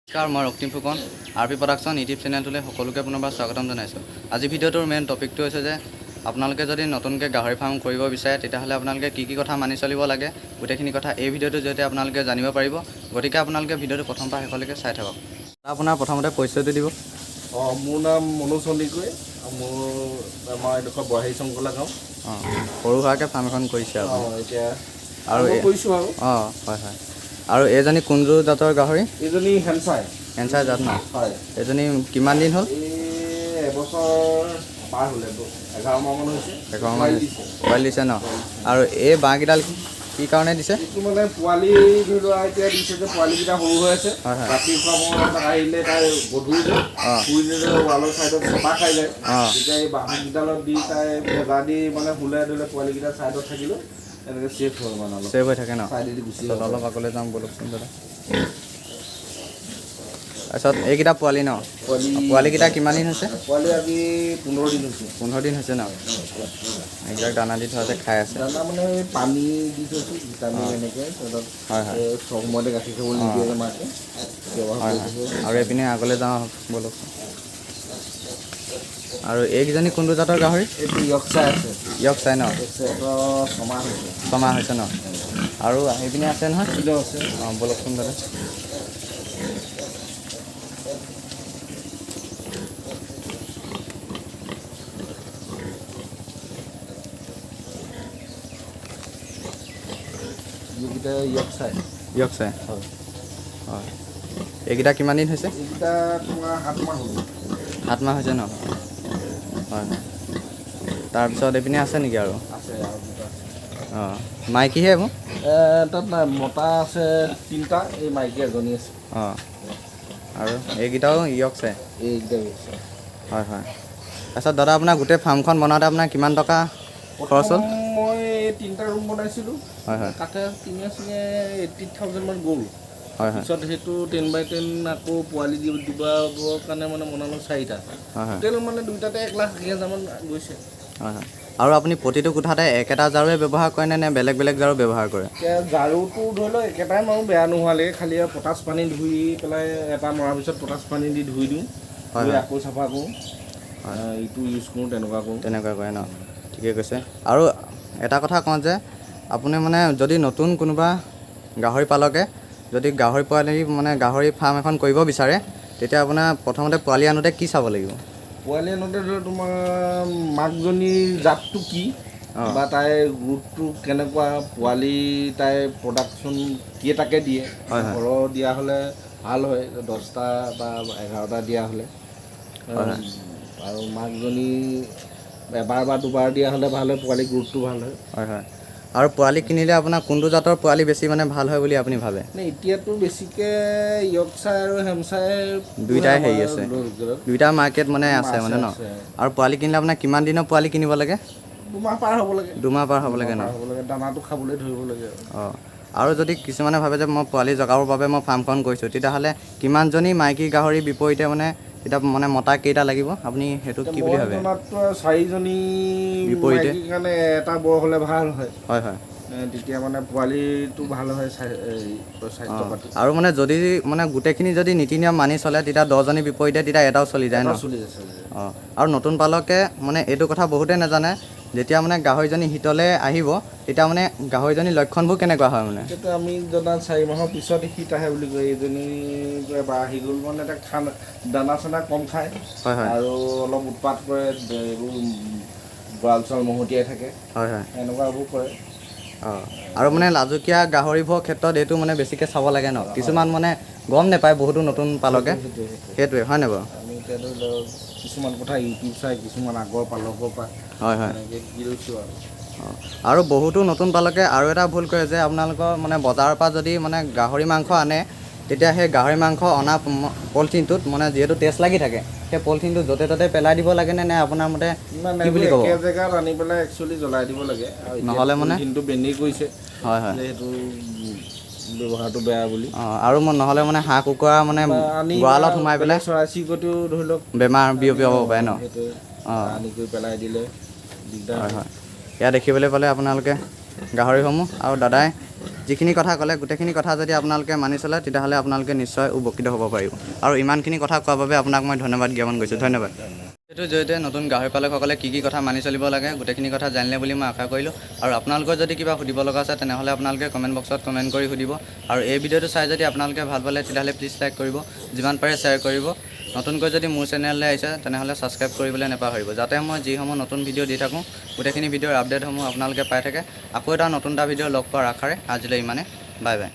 নমস্কাৰ, মই Raktim Phukan R P production YouTube চেনেলটোলৈ সকলোকে পুনৰবাৰ স্বাগতম জনাইছোঁ। আজি ভিডিঅ'টোৰ মেইন টপিকটো হৈছে যে আপোনালোকে যদি নতুনকৈ গাহৰি ফাৰ্ম কৰিব বিচাৰে তেতিয়াহ'লে আপোনালোকে কি কথা মানি চলিব লাগে, গোটেইখিনি কথা এই ভিডিঅ'টোৰ জৰিয়তে আপোনালোকে জানিব পাৰিব। গতিকে আপোনালোকে ভিডিঅ'টো প্ৰথম পৰা শেষলৈকে চাই থাকক। আপোনাৰ প্ৰথমতে পৰিচয়টো দিব। মোৰ নাম মনোজ চন্দিকৈ, আমাৰ এডোখৰ বৰাহী চংকলা গাঁও। সৰু সুৰাকৈ ফাৰ্ম এখন কৰিছে এতিয়া আৰু কৰিছোঁ আৰু হয় হয়। আৰু এইজনী কোনযোৰ জাতৰ গাহৰি? এইজনী হেনচাই জাত ন? হয়। এইজনী কিমান দিন হ'ল? এবছৰ পাৰ হ'লে, 11 মাহমান হৈছে। 11 মাহ পোৱালি দিছে ন? আৰু এই বাঁহকেইডাল কি কাৰণে দিছে? এইটো মানে পোৱালি ধৰি লোৱা এতিয়া দিছে যে পোৱালিকেইটা সৰু হৈ আছে। ৰাতিপুৱা সময়ত আহিলে তাই গধুৰ যে শুই দিলে ৱালৰ ছাইডত চপা খাই যায়। তেতিয়া এই বাঁহকেইডালত দি তাই ভেজা দি মানে শুলে ধৰিলে পোৱালিকেইটা ছাইডত থাকিলেও এনেকৈ ছেফ হয়, মানে অলপ ছেভ হৈ থাকে ন? ছাইডেদি গুচি অলপ আগলৈ যাম বলকচোন দাদা। তাৰপিছত এইকেইটা পোৱালি ন? পোৱালিকেইটা কিমান দিন হৈছে? পোৱালি আজি 15 দিন হৈছে। 15 দিন হৈছে ন? এইবিলাক দানা দি থোৱা যে খাই আছে? দানা মানে পানী দি থৈছোঁ, ভিটামিন এনেকৈ তাৰপিছত চব সময়তে গাখীৰ খাবলৈ নিদিয়ে যে মাকে। হয় হয়। আৰু এইপিনে আগলৈ যাওঁ বলকচোন। আৰু এইকেইজনী কোনটো জাতৰ গাহৰি? এইটো য়কচাই আছে। য়কচাই ন? 6 মাহ হৈছে ন? আৰু এইপিনে আছে নহয়? আছে। বলকচোন দাদা। এইকেইটা য়কচাই হয় হয়। এইকেইটা কিমান দিন হৈছে? এইকেইটা তোমাৰ 7 মাহ হ'ল। 7 মাহ হৈছে ন? হয়। তাৰপিছত এইপিনে আছে নেকি আৰু? আছে আৰু দুটা। মাইকীহে এইবোৰ? তাত নাই, মতা আছে 3টা, এই মাইকী এজনী আছে। আৰু এইকেইটাও য়কচাই? এইকেইটা য়কচাই। হয় হয়। তাৰপিছত দাদা আপোনাৰ গোটেই ফাৰ্মখন বনাওঁতে আপোনাৰ কিমান টকা খৰচ হ'ল? মই 3টা ৰুম বনাইছিলোঁ। হয় হয়। তাতে চিঙে 80,000 মান গ'ল। হয় হয়। পিছত সেইটো 10x10 আকৌ পোৱালি দিবৰ কাৰণে মানে বনালোঁ 4টা। টোটেল মানে দুইটাতে 1,80,000 মান গৈছে। হয় হয়। আৰু আপুনি প্ৰতিটো কোঠাতে একেটা জাৰুৱে ব্যৱহাৰ কৰেনে নে বেলেগ বেলেগ জাৰু ব্যৱহাৰ কৰে? এতিয়া জাৰুটো ধৰি লওক একেটাই মাৰোঁ, বেয়া নোহোৱালৈকে, খালি পটাছ পানী ধুই পেলাই এটা মৰাৰ পিছত পটাছ পানী দি ধুই দিওঁ, ধুই আকৌ চাফা কৰোঁ, ইটো ইউজ কৰোঁ, তেনেকুৱা কৰে ন? ঠিকে কৈছে। আৰু এটা কথা কওঁ যে আপুনি মানে যদি নতুন কোনোবা গাহৰি পালকে যদি গাহৰি গাহৰি ফাৰ্ম এখন কৰিব বিচাৰে তেতিয়া আপোনাৰ প্ৰথমতে পোৱালি আনোতে কি চাব লাগিব? পোৱালি আনোতে ধৰি লওক তোমাৰ মাকজনীৰ জাতটো কি বা তাইৰ গ্ৰোথটো কেনেকুৱা, পোৱালি তাইৰ প্ৰডাকশ্যন কেইটাকে দিয়ে। ঘৰৰ দিয়া হ'লে ভাল হয়, 10টা বা 11টা দিয়া হ'লে। আৰু মাকজনী এবাৰ বা দুবাৰ দিয়া হ'লে ভাল হয়, পোৱালি গ্ৰোথটো ভাল হয়। হয় হয়। আৰু পোৱালি কিনিলে আপোনাৰ কোনটো জাতৰ পোৱালি বেছি ভাল হয় বুলি আপুনি ভাবে? এতিয়াতো বেছিকৈ য়কচাই আৰু হেমচাই দুইটাই হেৰি আছে, দুইটা মাৰ্কেট আছে ন? আৰু পোৱালি কিনিলে আপোনাৰ কিমান দিনৰ পোৱালি কিনিব লাগে? 2 মাহ পাৰ হ'ব লাগে। 2 মাহ পাৰ হ'ব লাগে ন? দানাটো খাবলৈ ধৰিব লাগে। আৰু যদি কিছুমানে ভাবে যে মই পোৱালি জগাবৰ বাবে মই ফাৰ্মখন কৰিছোঁ, তেতিয়াহ'লে কিমানজনী মাইকী গাহৰিৰ বিপৰীতে এতিয়া মতা কেইটা লাগিব, আপুনি সেইটো কি বুলি ভাবে? 4জনী বিপৰীতে কাৰণে এটা বৰ হ'লে ভাল হয়। হয় হয়। তেতিয়া মানে পোৱালিটো ভাল হয়, স্বাস্থ্য পাতি। আৰু যদি গোটেইখিনি যদি নীতি নিয়ম মানি চলে তেতিয়া 10জনীৰ বিপৰীতে তেতিয়া এটাও চলি যায় ন? আৰু নতুন পালকে এইটো কথা বহুতেই নাজানে, যেতিয়া গাহৰিজনী হিতলৈ আহিব তেতিয়া গাহৰিজনীৰ লক্ষণবোৰ কেনেকুৱা হয়? সেইটো আমি জনা 4 মাহৰ পিছত শীত আহে বুলি কয়। এইজনী এবাৰ আহি গ'ল দানা চানা কম খায় আৰু অলপ উৎপাত কৰে, এইবোৰ গঁৰাল চৰাল মহতিয়াই থাকে। হয় হয়। এনেকুৱাবোৰ কৰে। আৰু লাজুকীয়া গাহৰিবোৰৰ ক্ষেত্ৰত এইটো বেছিকৈ চাব লাগে ন? কিছুমান গম নাপায় বহুতো নতুন পালকে, সেইটোৱে হয় নাই বাৰু? আমি এতিয়া ধৰি লওক কিছুমান কথা ইউটিউব চাই, কিছুমান আগৰ পালকৰ পৰা এনেকৈ শিকি লৈছোঁ আৰু বহুতো নতুন পালকে আৰু এটা ভুল কৰে যে আপোনালোকৰ বজাৰৰ পৰা যদি গাহৰি মাংস আনে তেতিয়া সেই গাহৰি মাংস অনা পলিথিনটোত যিহেতু তেজ লাগি থাকে, সেই পলিথিনটো য'তে ত'তে পেলাই দিব লাগে নে আপোনাৰ মতে কি বুলি ক'ব? একে জেগাত আনি পেলাই একচুৱেলি জ্বলাই দিব লাগে, নহ'লে পলিথিনটো বেনি কৰিছে। হয় হয়। সেইটো ব্যৱহাৰটো বেয়া বুলি। আৰু নহ'লে হাঁহ কুকুৰা গঁৰালত সোমাই পেলাই চৰাই চিৰিকটিও ধৰি লওক বেমাৰ বিয়পিব পাৰে ন? সেইটোৱে আনি কৰি পেলাই দিলে দিগদাৰ হয়। এয়া দেখিবলৈ পালে আপোনালোকে গাহৰিসমূহ, আৰু দাদাই যিখিনি কথা ক'লে গোটেইখিনি কথা যদি আপোনালোকে মানি চলে তেতিয়াহ'লে আপোনালোকে নিশ্চয় উপকৃত হ'ব পাৰিব আৰু ইমানখিনি কথা কোৱাৰ বাবে আপোনাক মই ধন্যবাদ জ্ঞাপন কৰিছোঁ ধন্যবাদ এইটোৰ জৰিয়তে নতুন গাহৰি পালকসকলে কি কথা মানি চলিব লাগে গোটেইখিনি কথা জানিলে বুলি মই আশা কৰিলোঁ আৰু আপোনালোকৰ যদি কিবা সুধিব লগা আছে তেনেহ'লে আপোনালোকে কমেণ্ট বক্সত কমেণ্ট কৰি সুধিব আৰু এই ভিডিঅ'টো চাই যদি আপোনালোকে ভাল পালে তেতিয়াহ'লে প্লিজ লাইক কৰিব যিমান পাৰে শ্বেয়াৰ কৰিব নতুনকৈ যদি মোৰ চেনেললৈ আহিছে তেনেহ'লে ছাবস্ক্ৰাইব কৰিবলৈ নাপাহৰিব যাতে মই যিসমূহ নতুন ভিডিঅ' দি থাকোঁ গোটেইখিনি ভিডিঅ'ৰ আপডেটসমূহ আপোনালোকে পাই থাকে আকৌ এটা নতুন ভিডিঅ' লগ পোৱাৰ আশাৰে আজিলৈ ইমানে বাই বাই